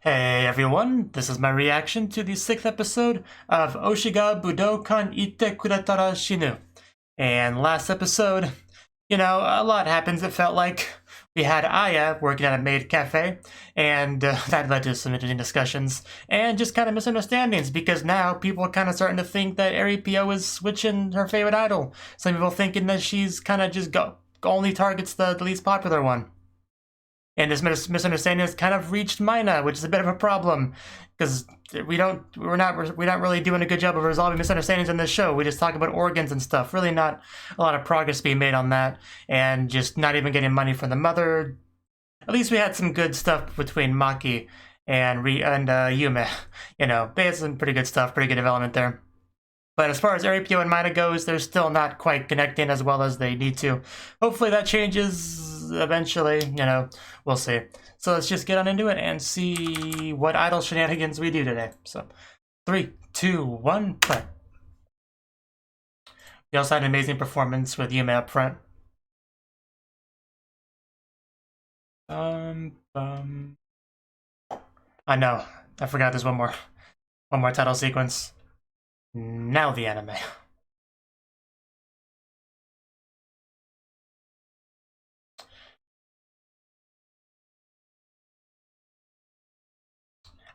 Hey everyone, this is my reaction to the 6th episode of Oshi ga Budoukan Ittekuretara Shinu. And last episode, a lot happens, it felt like. We had Aya working at a maid cafe, and that led to some interesting discussions, and just kind of misunderstandings, because now people are kind of starting to think that Aripio is switching her favorite idol. Some people thinking that she's kind of just only targets the least popular one. And this misunderstanding has kind of reached Mina, which is a bit of a problem, because we're not really doing a good job of resolving misunderstandings in this show. We just talk about organs and stuff. Really, not a lot of progress being made on that, and just not even getting money from the mother. At least we had some good stuff between Maki and Yume. They had some pretty good stuff, pretty good development there. But as far as Aripio and Mina goes, they're still not quite connecting as well as they need to. Hopefully that changes eventually, we'll see. So let's just get on into it and see what idol shenanigans we do today. So, 3, 2, 1, play. We also had an amazing performance with Yume up front. I know, I forgot there's one more title sequence. Now the anime.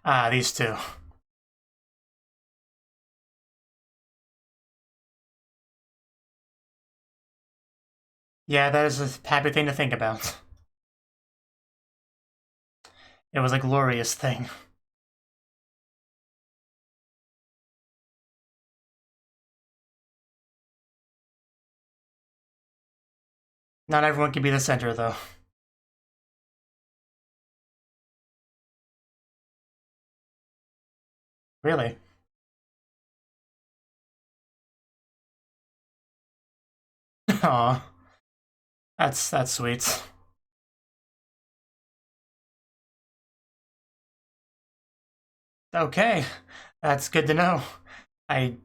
Ah, these two. Yeah, that is a happy thing to think about. It was a glorious thing. Not everyone can be the center, though. Really? Aw. That's sweet. Okay. That's good to know. I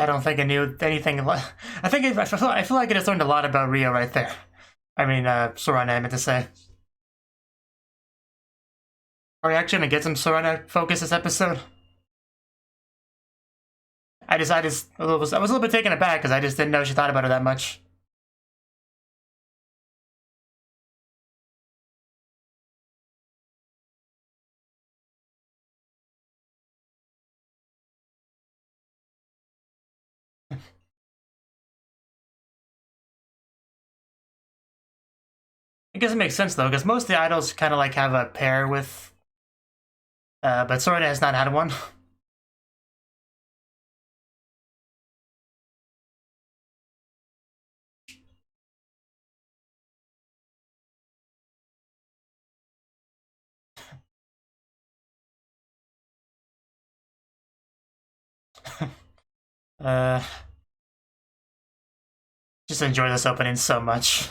don't think I knew anything. I feel like I just learned a lot about Rio right there. I mean, Sorana, I meant to say. Are we actually gonna get some Sorana focus this episode? I was a little bit taken aback because I just didn't know she thought about her that much. I guess it makes sense though, because most of the idols kind of like have a pair with, but Sorana has not had one. Just enjoy this opening so much.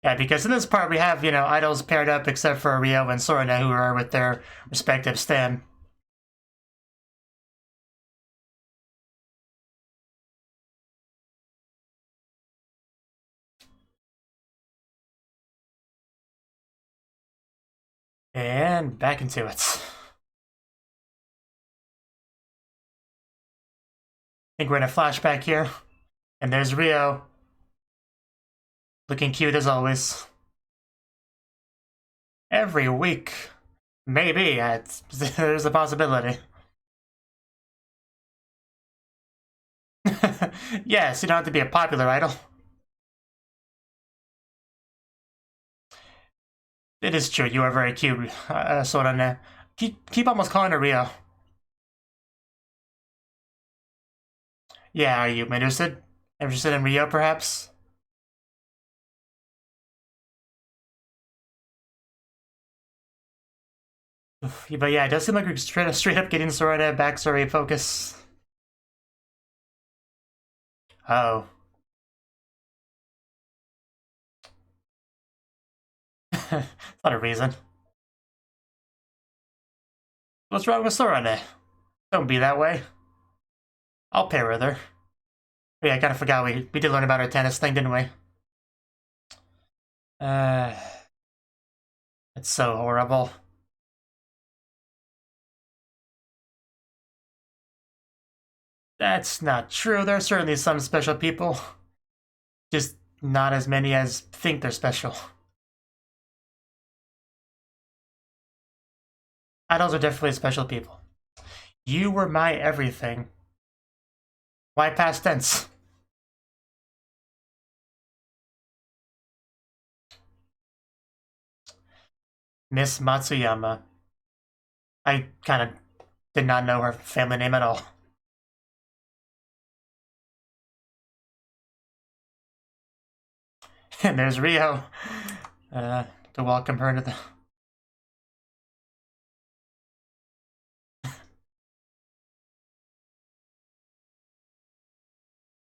Yeah, because in this part we have, idols paired up except for Rio and Sorana, who are with their respective stan. And back into it. I think we're in a flashback here. And there's Rio. Looking cute as always. Every week. Maybe. There's a possibility. Yes, you don't have to be a popular idol. It is true, you are very cute, Sorane. Keep almost calling her Rio. Yeah, are you interested? Interested in Rio, perhaps? But yeah, it does seem like we're straight up getting Sorana backstory focus. Oh. Not a reason. What's wrong with Sorane? Don't be that way. I'll pair with her. Oh, yeah, I kinda forgot we did learn about her tennis thing, didn't we? It's so horrible. That's not true. There are certainly some special people. Just not as many as think they're special. Idols are definitely special people. You were my everything. Why past tense? Miss Matsuyama. I kind of did not know her family name at all. And there's Rio. To welcome her to the...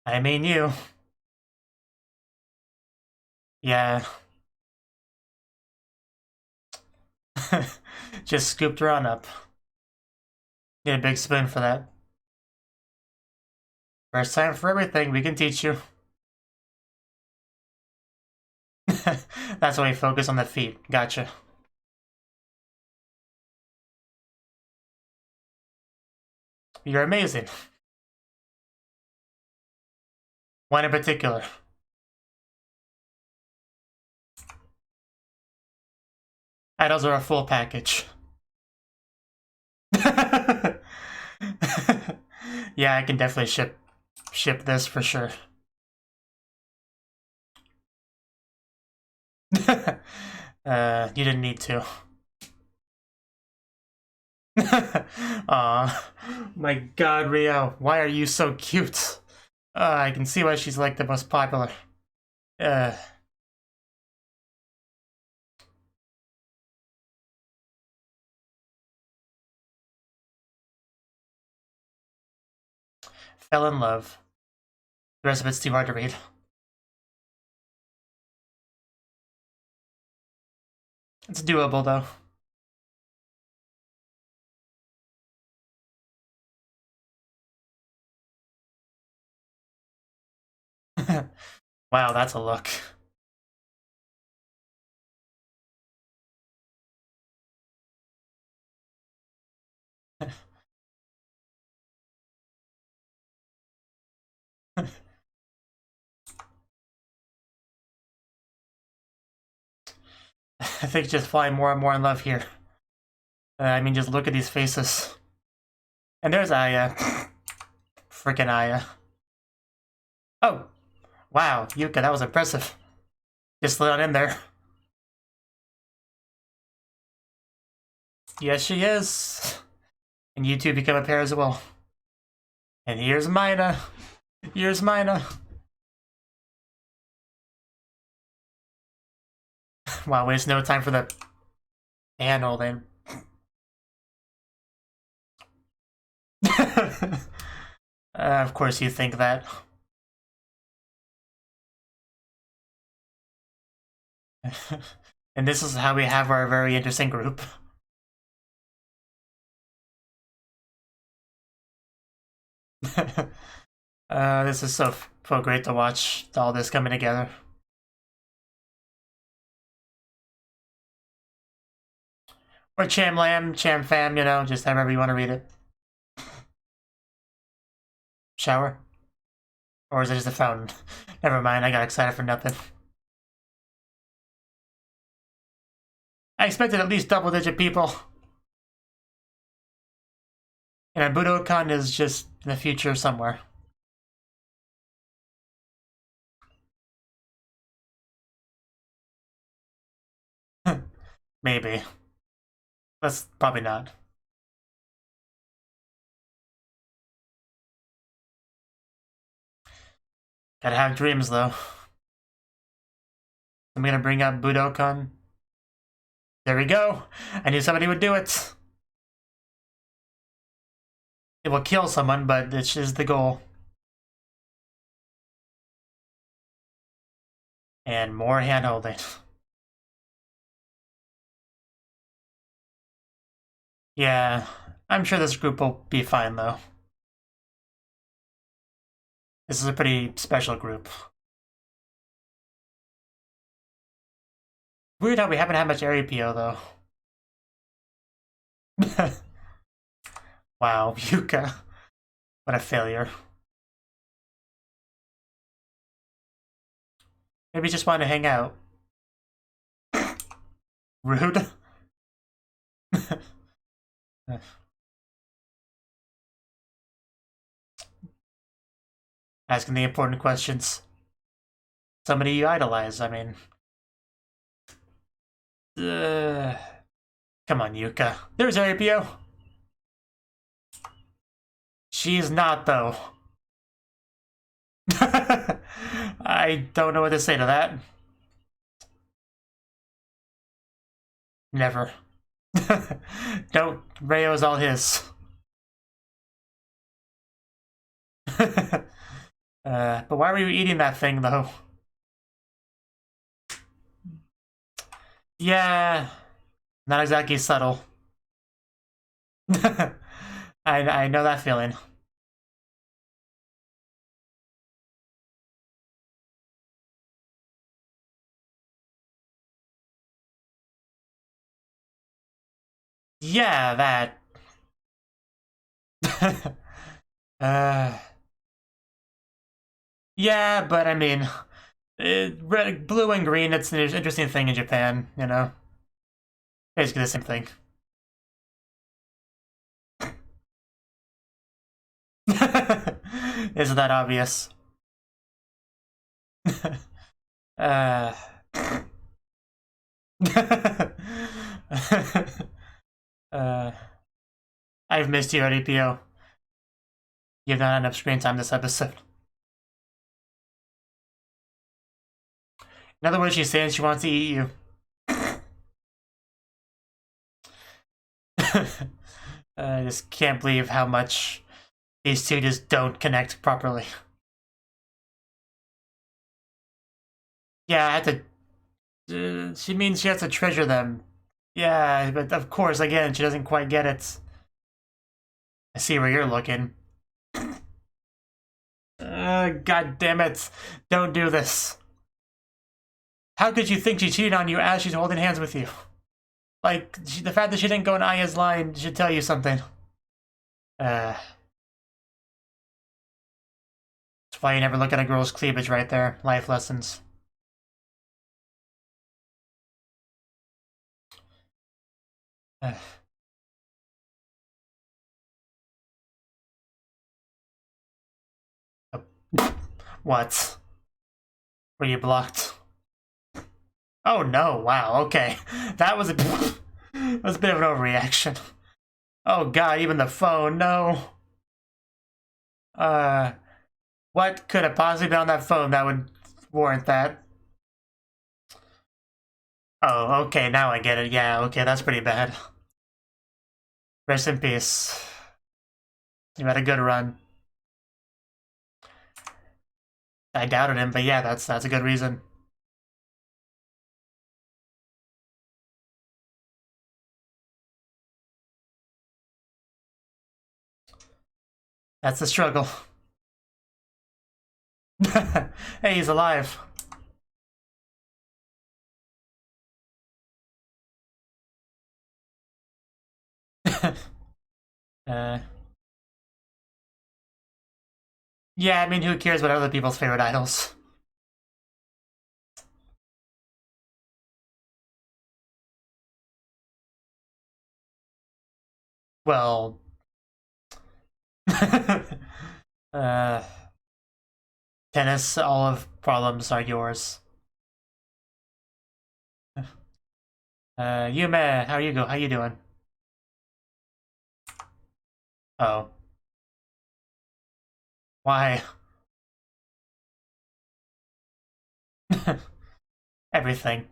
I mean you. Yeah. Just scooped her on up. Need a big spoon for that. First time for everything, we can teach you. That's why we focus on the feet. Gotcha. You're amazing. One in particular. Idols are a full package. Yeah, I can definitely ship this for sure. You didn't need to. Aw, my god, Rio, why are you so cute? I can see why she's like the most popular. Fell in love. The rest of it's too hard to read. It's doable though. Wow, that's a look. I think just falling more and more in love here. I mean, just look at these faces. And there's Aya. Frickin' Aya. Oh! Wow, Yuka, that was impressive. Just slid on in there. Yes, she is. And you two become a pair as well. And here's Mina. Here's Mina. Wow, waste no time for the hand holding. Of course you think that. And this is how we have our very interesting group. This is so great to watch all this coming together. Or Cham Lam, Cham Fam, you know, just however you want to read it. Shower? Or is it just a fountain? Never mind, I got excited for nothing. I expected at least double-digit people. And Budoukan is just in the future somewhere. Maybe. That's probably not. Gotta have dreams, though. I'm gonna bring up Budoukan. There we go. I knew somebody would do it. It will kill someone, but it's just the goal. And more hand-holding. Yeah, I'm sure this group will be fine, though. This is a pretty special group. Weird how we haven't had much area PO though. Wow, Yuka. What a failure. Maybe just want to hang out. Rude. Asking the important questions. Somebody you idolize, I mean. Come on, Yuka. There's Aripio. She's not, though. I don't know what to say to that. Never. Don't. Rayo's all his. But why were you eating that thing, though? Yeah, not exactly subtle. I know that feeling. Yeah, that. Yeah, but I mean, red, blue and green, it's an interesting thing in Japan, you know? Basically the same thing. Isn't that obvious? I've missed you already, PO. You've not had enough screen time this episode. In other words, she's saying she wants to eat you. I just can't believe how much these two just don't connect properly. Yeah, I had to... she means she has to treasure them. Yeah, but of course, again, she doesn't quite get it. I see where you're looking. God damn it. Don't do this. How could you think she cheated on you as she's holding hands with you? Like, the fact that she didn't go in Aya's line should tell you something. That's why you never look at a girl's cleavage right there. Life lessons. What? Were you blocked? Oh no, wow, okay. That was a bit of an overreaction. Oh god, even the phone, no. What could have possibly been on that phone that would warrant that? Oh, okay, now I get it. Yeah, okay, that's pretty bad. Rest in peace. You had a good run. I doubted him, but yeah, that's a good reason. That's the struggle. Hey, he's alive. Yeah, I mean, who cares about other people's favorite idols? Well... tennis, all of problems are yours. Yume, how you doing? Oh. Why? Everything.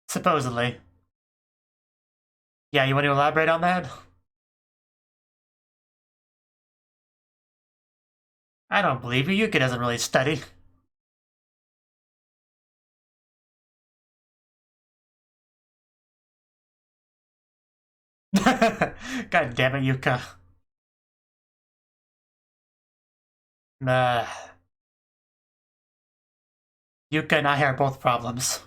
Supposedly. Yeah, you want to elaborate on that? I don't believe you. Yuki doesn't really study. God damn it, Yuka. Yuka and I are both problems.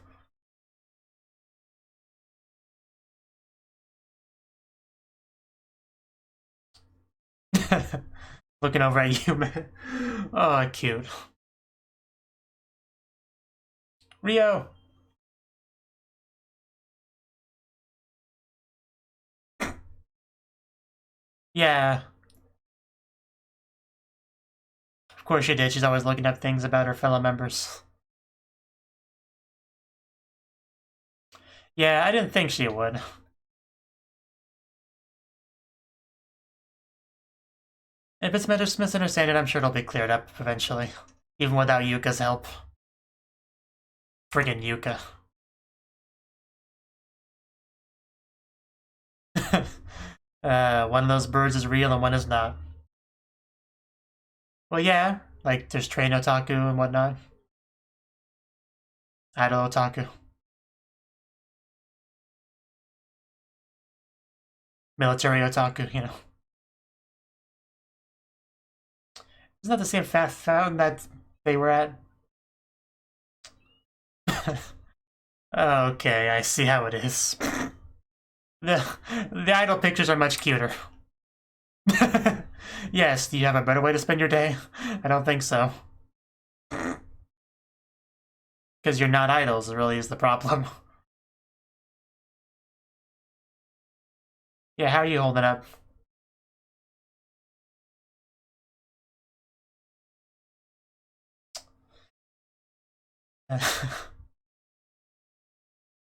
Looking over at you, man. Oh, cute. Rio! Yeah. Of course she did. She's always looking up things about her fellow members. Yeah, I didn't think she would. If it's misunderstanding, I'm sure it'll be cleared up eventually. Even without Yuka's help. Friggin' Yuka. One of those birds is real and one is not. Well, yeah, like there's train otaku and whatnot. Idol otaku. Military otaku, you know. Isn't that the same fast found that they were at? Okay, I see how it is. The idol pictures are much cuter. Yes, do you have a better way to spend your day? I don't think so. Because you're not idols, really is the problem. Yeah, how are you holding up?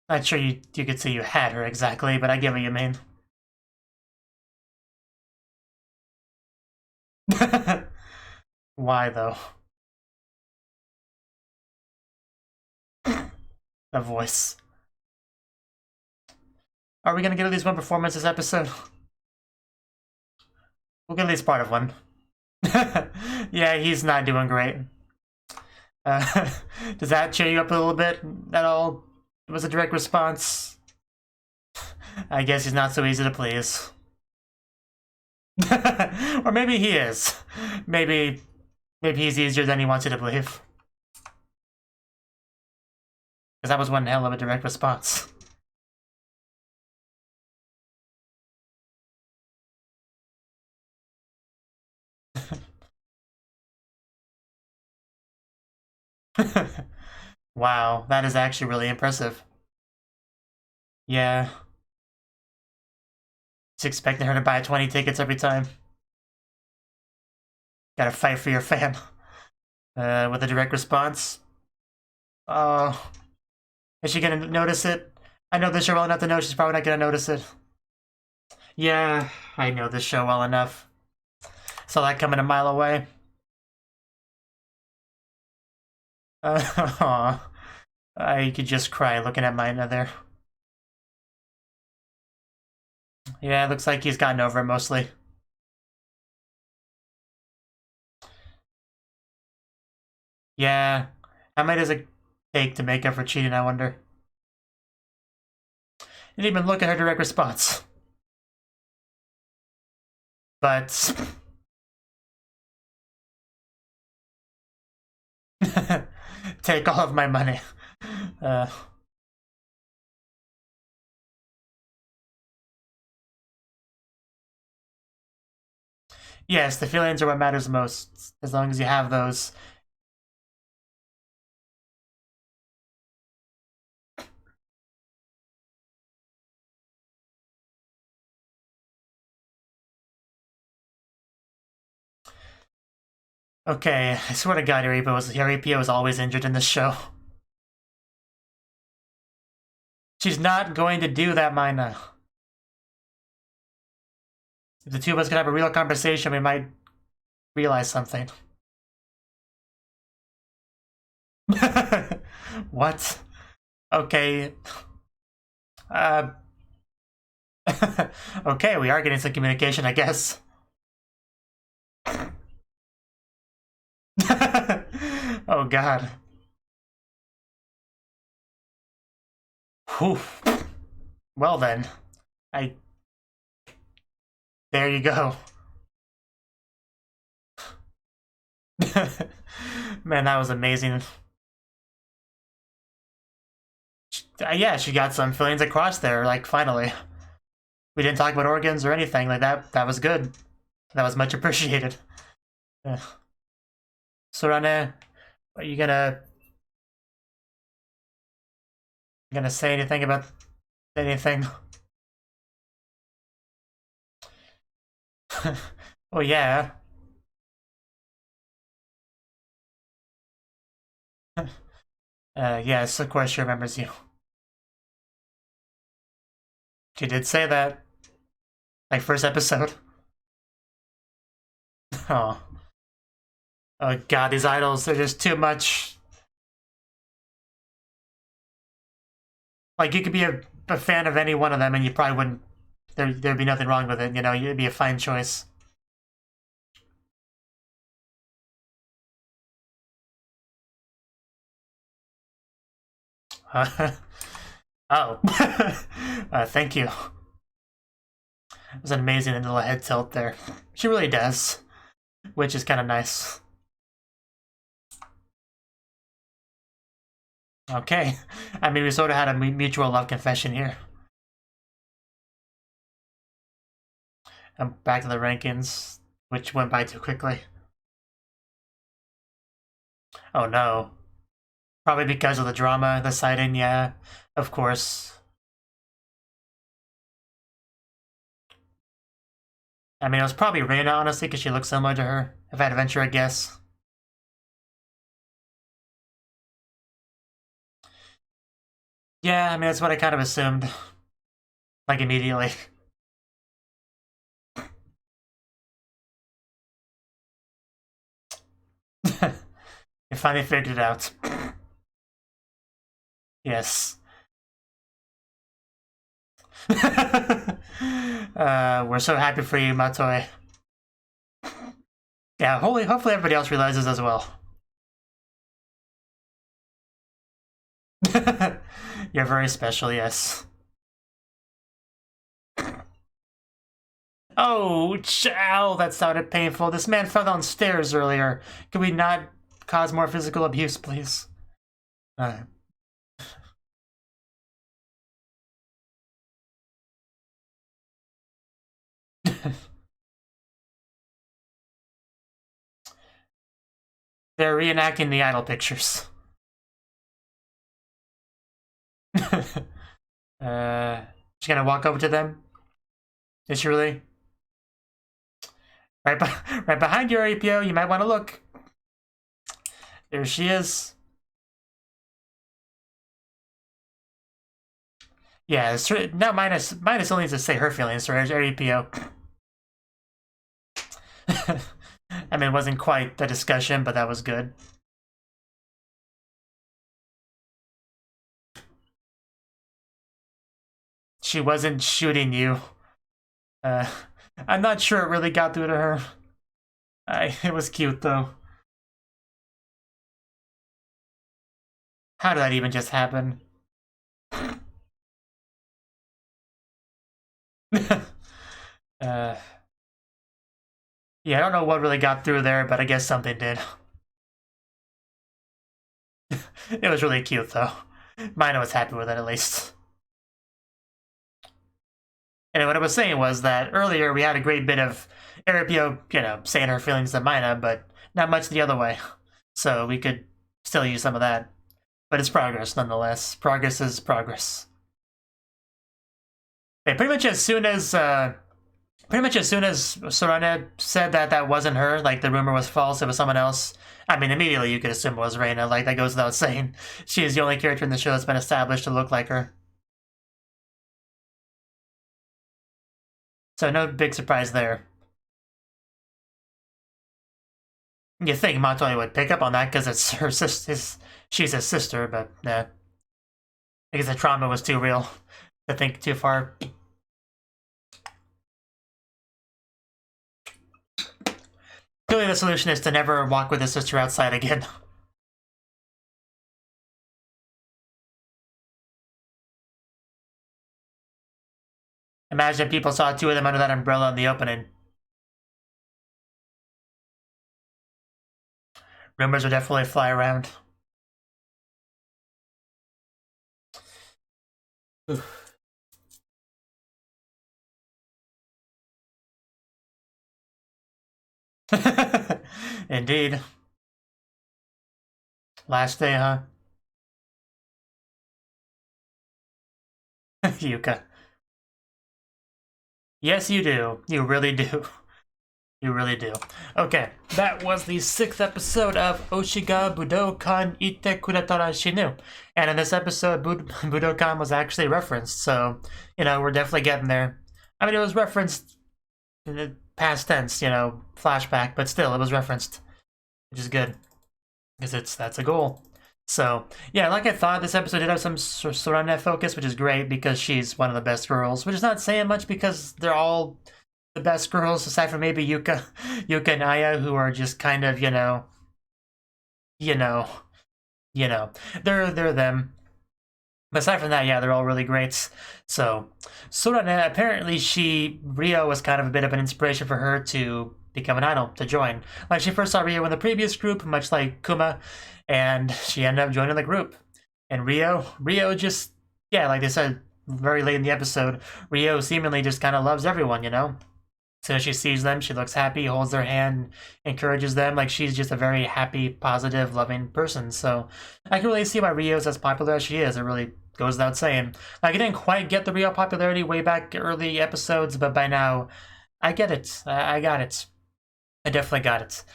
Not sure you could say you had her exactly, but I get what you mean. Why, though? The voice. Are we gonna get at least one performance this episode? We'll get at least part of one. Yeah, he's not doing great. Does that cheer you up a little bit at all? It was a direct response. I guess he's not so easy to please. Or maybe he is. Maybe he's easier than he wants you to believe. Because that was one hell of a direct response. Wow, that is actually really impressive. Yeah. Just expecting her to buy 20 tickets every time. Gotta fight for your fan. With a direct response. Oh. Is she gonna notice it? I know this show well enough to know she's probably not gonna notice it. Yeah, I know this show well enough. Saw that coming a mile away. I could just cry looking at mine there. Yeah, it looks like he's gotten over it mostly. Yeah. How many does it take to make up for cheating, I wonder? Didn't even look at her direct response. But... take all of my money. Yes, the feelings are what matters most, as long as you have those. Okay, I swear to God, Euripia was always injured in this show. She's not going to do that, Mina. If the two of us could have a real conversation, we might realize something. What? Okay. Okay, we are getting some communication, I guess. Oh, God. Whew. Well, then. There you go. Man, that was amazing. Yeah, she got some feelings across there, like, finally. We didn't talk about organs or anything like that. That was good. That was much appreciated. Yeah. Sorane, are you gonna say anything about anything? Oh yeah. Yes, of course she remembers you. She did say that. Like, first episode. Oh. Oh god, these idols, they're just too much. Like, you could be a fan of any one of them and you probably wouldn't, there'd be nothing wrong with it, you know, it'd be a fine choice. Oh. Thank you. It was an amazing little head tilt there. She really does, which is kind of nice. Okay. I mean, we sort of had a mutual love confession here. And back to the rankings, which went by too quickly. Oh no. Probably because of the drama, the sighting, yeah, of course. I mean, it was probably Reina, honestly, because she looks similar to her, if I had to venture a guess. Yeah, I mean, that's what I kind of assumed. Like, immediately. You finally figured it out. Yes. We're so happy for you, Matoi. Yeah, hopefully everybody else realizes as well. You're very special, yes. Oh, chow, that sounded painful. This man fell downstairs earlier. Could we not cause more physical abuse, please? They're reenacting the idol pictures. She's gonna walk over to them? Is she really? Right, right behind you, APO. You might want to look. There she is. Yeah, now minus only needs to say her feelings for APO. I mean, it wasn't quite the discussion, but that was good. She wasn't shooting you. I'm not sure it really got through to her. It was cute, though. How did that even just happen? Yeah, I don't know what really got through there, but I guess something did. It was really cute, though. Mina was happy with it, at least. And what I was saying was that earlier we had a great bit of Aripio, you know, saying her feelings to Mina, but not much the other way. So we could still use some of that. But it's progress, nonetheless. Progress is progress. Okay, pretty much as soon as Sorana said that that wasn't her, like the rumor was false, it was someone else, I mean, immediately you could assume it was Reina, like that goes without saying. She is the only character in the show that's been established to look like her. So no big surprise there. You think Matoi would pick up on that because it's her sister, she's his sister, but nah. I guess the trauma was too real to think too far. Clearly the solution is to never walk with his sister outside again. Imagine people saw two of them under that umbrella in the opening. Rumors would definitely fly around. Indeed. Last day, huh? Yuka. Yes, you do. You really do. You really do. Okay, that was the 6th episode of Oshi ga Budoukan Ittekuretara Shinu. And in this episode, Budoukan was actually referenced, so, you know, we're definitely getting there. I mean, it was referenced in the past tense, you know, flashback, but still, it was referenced, which is good, because that's a goal. So, yeah, like I thought, this episode did have some Sorane focus, which is great, because she's one of the best girls, which is not saying much, because they're all the best girls, aside from maybe Yuka and Aya, who are just kind of, they're them. But aside from that, yeah, they're all really great. So, Sorane, apparently Rio was kind of a bit of an inspiration for her to become an idol, to join. Like, she first saw Rio in the previous group, much like Kuma, and she ended up joining the group. And Rio just, yeah, like they said very late in the episode, Rio seemingly just kind of loves everyone, you know? So she sees them, she looks happy, holds their hand, encourages them. Like, she's just a very happy, positive, loving person. So I can really see why Rio's as popular as she is. It really goes without saying. Like, I didn't quite get the Rio popularity way back early episodes, but by now, I get it. I got it. I definitely got it.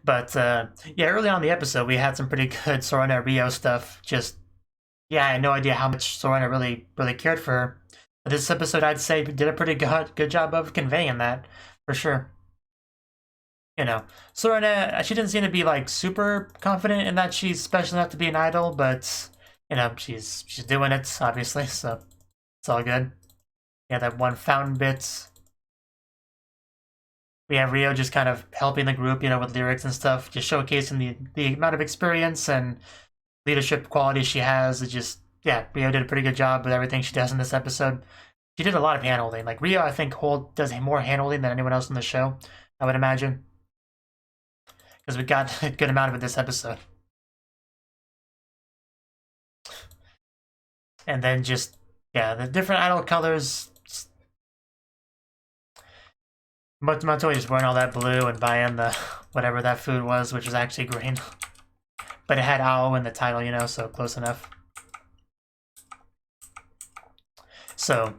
But, yeah, early on in the episode, we had some pretty good Sorana Rio stuff. Just, yeah, I had no idea how much Sorana really cared for her. But this episode, I'd say, did a pretty good job of conveying that, for sure. You know, Sorana, she didn't seem to be, like, super confident in that she's special enough to be an idol, but, you know, she's doing it, obviously, so it's all good. Yeah, that one fountain bit. We have Rio just kind of helping the group, you know, with lyrics and stuff, just showcasing the amount of experience and leadership qualities she has. It just, yeah, Rio did a pretty good job with everything she does in this episode. She did a lot of handholding. Like, Rio, I think, does more handholding than anyone else in the show, I would imagine. Because we got a good amount of it this episode. And then just, yeah, the different idol colors. Matoi just wearing all that blue and buying the whatever that food was, which was actually green. But it had Ao in the title, you know, so close enough. So,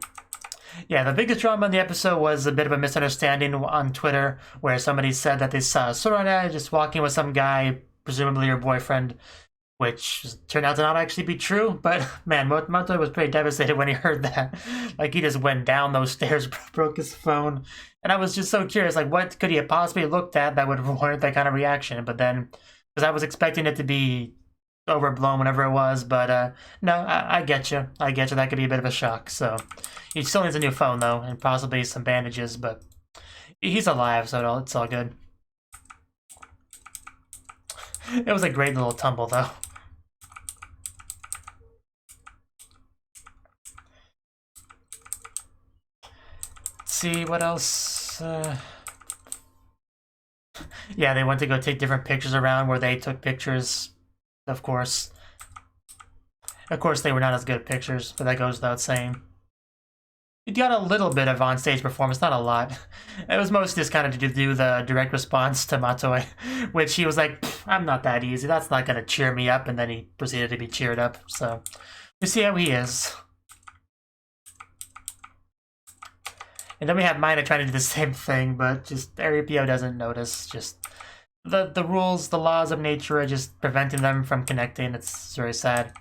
yeah, the biggest drama in the episode was a bit of a misunderstanding on Twitter, where somebody said that they saw Sorana just walking with some guy, presumably her boyfriend, which turned out to not actually be true. But, man, Matoi was pretty devastated when he heard that. Like, he just went down those stairs, broke his phone. And I was just so curious, like, what could he have possibly looked at that would have warranted that kind of reaction? But then, because I was expecting it to be overblown whenever it was, but no, I get you. I get you. That could be a bit of a shock. So he still needs a new phone, though, and possibly some bandages, but he's alive, so it's all good. It was a great little tumble, though. Let's see, what else? Yeah, they went to go take different pictures around where they took pictures. Of course, they were not as good at pictures, but that goes without saying. It got a little bit of on-stage performance, not a lot. It was mostly just kind of to do the direct response to Matoi, which he was like, I'm not that easy, that's not going to cheer me up, and then he proceeded to be cheered up, so we see how he is. And then we have Mina trying to do the same thing, but just Aripio doesn't notice, just the rules, the laws of nature are just preventing them from connecting. It's very sad.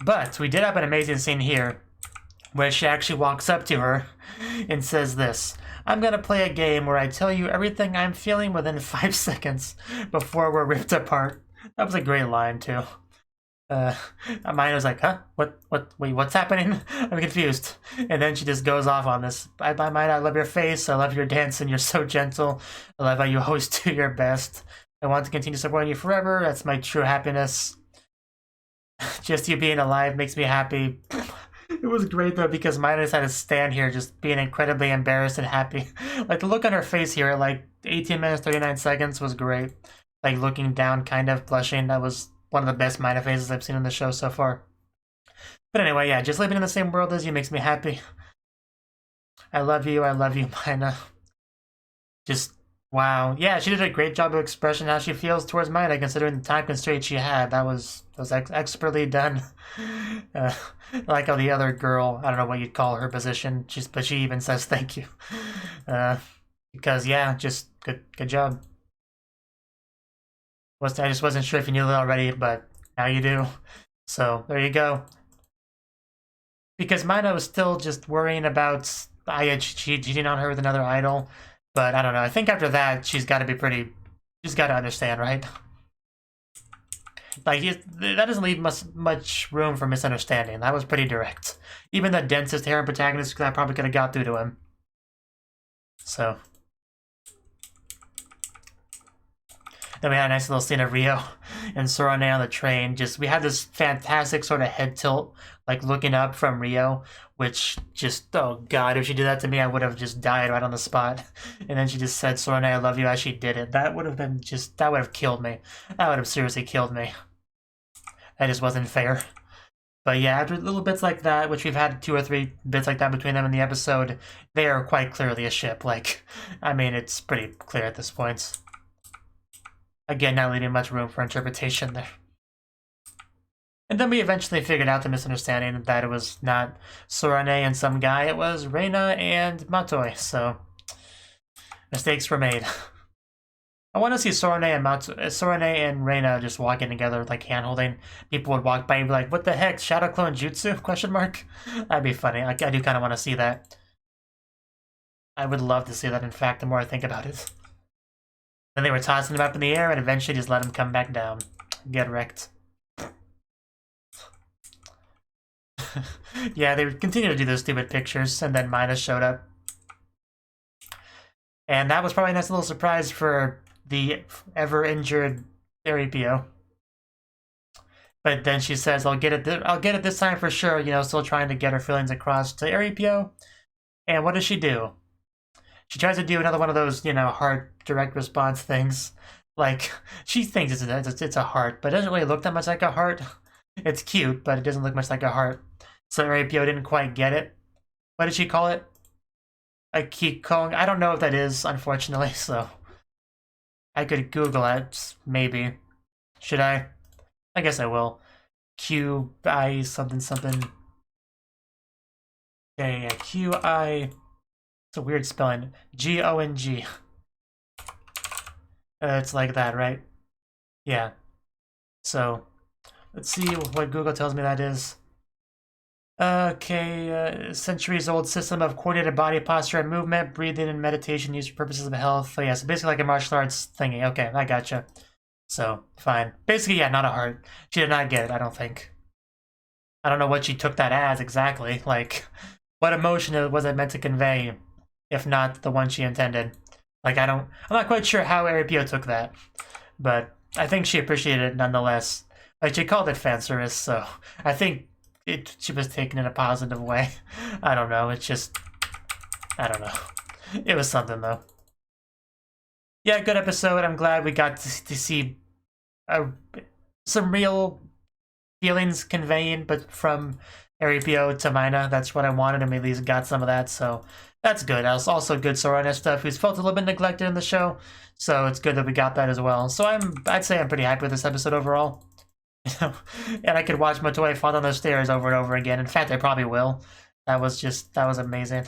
But we did have an amazing scene here where she actually walks up to her and says this: I'm gonna play a game where I tell you everything I'm feeling within 5 seconds before we're ripped apart. That was a great line, too. Mine was like, huh? Wait, what's happening? I'm confused. And then she just goes off on this. I love your face, I love your dancing, you're so gentle, I love how you always do your best. I want to continue supporting you forever, that's my true happiness. Just you being alive makes me happy. It was great though, because Mina just had to stand here just being incredibly embarrassed and happy. Like, the look on her face here at like 18 minutes 39 seconds was great. Like, looking down, kind of blushing, that was one of the best Mina faces I've seen in the show so far. But anyway, yeah, just living in the same world as you makes me happy. I love you, Mina. Just, wow. Yeah, she did a great job of expressing how she feels towards Mina, considering the time constraint she had. That was expertly done. Like how the other girl, I don't know what you'd call her position, but she even says thank you. Because, yeah, just good job. I just wasn't sure if you knew that already, but now you do. So, there you go. Because Mina was still just worrying about Aya cheating on her with another idol. But I don't know. I think after that, she's got to understand, right? Like, that doesn't leave much room for misunderstanding. That was pretty direct. Even the densest harem protagonist, that probably could have got through to him. So. Then we had a nice little scene of Rio and Sorane on the train. We had this fantastic sort of head tilt, like looking up from Rio, which just, oh god, if she did that to me, I would have just died right on the spot. And then she just said, Sorane, I love you, as she did it. That would have killed me. That would have seriously killed me. That just wasn't fair. But yeah, after little bits like that, which we've had 2 or 3 bits like that between them in the episode, they are quite clearly a ship. Like, I mean, it's pretty clear at this point. Again, not leaving much room for interpretation there. And then we eventually figured out the misunderstanding that it was not Sorane and some guy, it was Reina and Matoi, so mistakes were made. I want to see Sorane and Reina just walking together, like hand-holding. People would walk by and be like, what the heck, Shadow Clone Jutsu? Question mark? That'd be funny. I do kind of want to see that. I would love to see that, in fact, the more I think about it. Then they were tossing him up in the air and eventually just let him come back down. Get wrecked. Yeah, they would continue to do those stupid pictures, and then Mina showed up. And that was probably a nice little surprise for the ever-injured Aripio. But then she says, I'll get it this time for sure, you know, still trying to get her feelings across to Aripio. And what does she do? She tries to do another one of those, you know, heart direct response things. Like, she thinks it's a heart, but it doesn't really look that much like a heart. It's cute, but it doesn't look much like a heart. So Aripio didn't quite get it. What did she call it? A Kikong? I don't know if that is, unfortunately, so I could Google it, maybe. Should I? I guess I will. Q-I something something. Okay, yeah, Q-I... It's a weird spelling. G-O-N-G. It's like that, right? Yeah. So, let's see what Google tells me that is. Okay, centuries-old system of coordinated body posture and movement, breathing and meditation used for purposes of health. So yeah, so basically like a martial arts thingy. Okay, I gotcha. So, fine. Basically, yeah, not a heart. She did not get it, I don't think. I don't know what she took that as exactly. Like, what emotion was it meant to convey, if not the one she intended? Like, I'm not quite sure how Aripio took that, but I think she appreciated it nonetheless. Like, she called it fan service, so I think she was taken in a positive way. I don't know, it's just, I don't know. It was something, though. Yeah, good episode. I'm glad we got to see some real feelings conveying, but from Aripio to Mina. That's what I wanted, and we at least got some of that, so that's good. Also good Sorane stuff, who's felt a little bit neglected in the show, so it's good that we got that as well. So I'd say I'm pretty happy with this episode overall. And I could watch Matoi fall down those stairs over and over again. In fact, I probably will. That was amazing.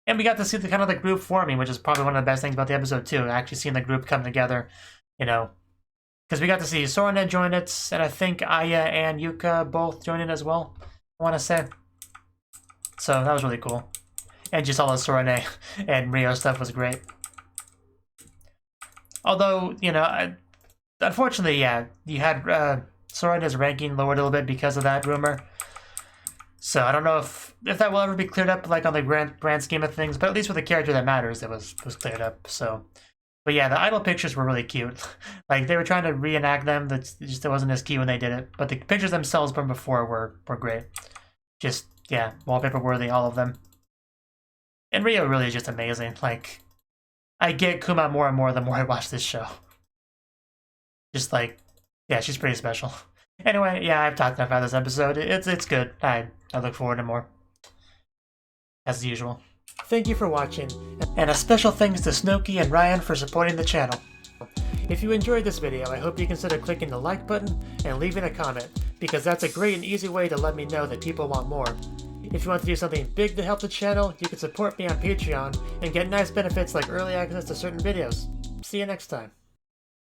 And we got to see the kind of the group forming, which is probably one of the best things about the episode too. Actually seeing the group come together, you know, because we got to see Sorane join it, and I think Aya and Yuka both join it as well, I want to say. So that was really cool. And just all the Sorane and Rio stuff was great. Although, you know, unfortunately, yeah, you had Sorane's ranking lowered a little bit because of that rumor. So I don't know if that will ever be cleared up, like on the grand scheme of things, but at least with the character that matters, it was cleared up. So, but yeah, the idol pictures were really cute. Like they were trying to reenact them, that just it wasn't as cute when they did it. But the pictures themselves from before were great. Just yeah, wallpaper worthy, all of them. And Rio really is just amazing. Like I get Kuma more and more the more I watch this show. Just like, yeah, she's pretty special. Anyway, yeah, I've talked enough about this episode. It's good. I look forward to more. As usual. Thank you for watching, and a special thanks to Cnouki and Ryan for supporting the channel. If you enjoyed this video, I hope you consider clicking the like button and leaving a comment, because that's a great and easy way to let me know that people want more. If you want to do something big to help the channel, you can support me on Patreon and get nice benefits like early access to certain videos. See you next time.